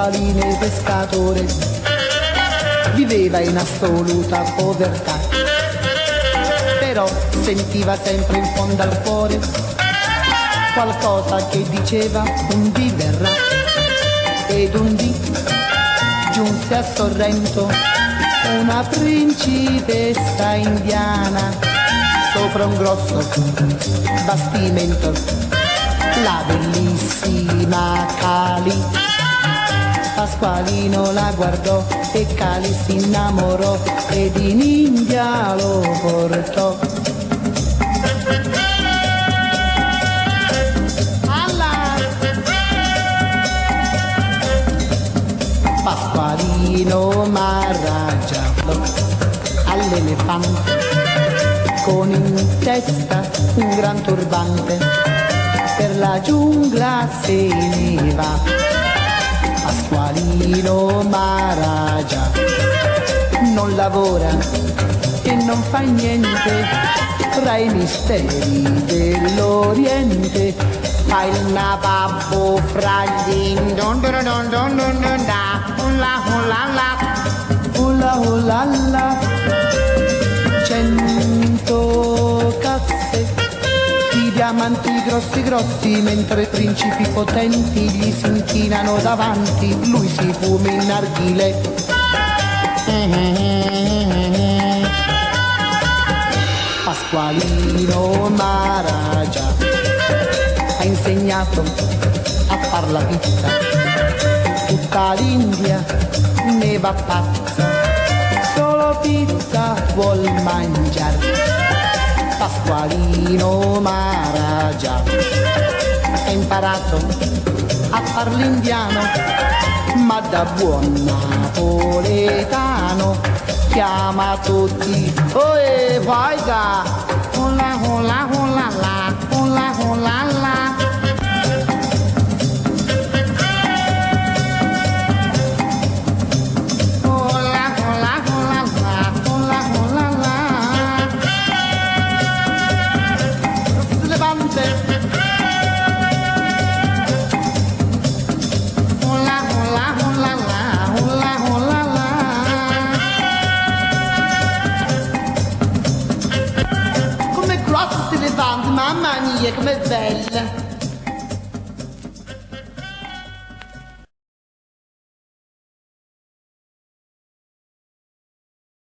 Pasqualino pescatore viveva in assoluta povertà, però sentiva sempre in fondo al cuore qualcosa che diceva un dì verrà. Ed un dì giunse a Sorrento una principessa indiana sopra un grosso bastimento, la bellissima Cali. Pasqualino la guardò e Cali si innamorò ed in India lo portò. Pasqualino m'arrangiò all'elefante con in testa un gran turbante, per la giungla se ne va. Pasqualino m'arrangiò non lavora e non fa niente, tra i misteri dell'Oriente fa il nababbo fra gli la 100 casse di diamanti grossi grossi, mentre principi potenti gli si inchinano davanti, lui si fuma in narghile. Pasqualino m'arrangiò ha insegnato a far la pizza, tutta l'India ne va pazza, solo pizza vuol mangiare. Pasqualino m'arrangiò ha imparato a far l'indiano, ma da buon napoletano chiama tutti oe vaiga, hola hola hola la, hola hola la. Mamma mia, com'è bella!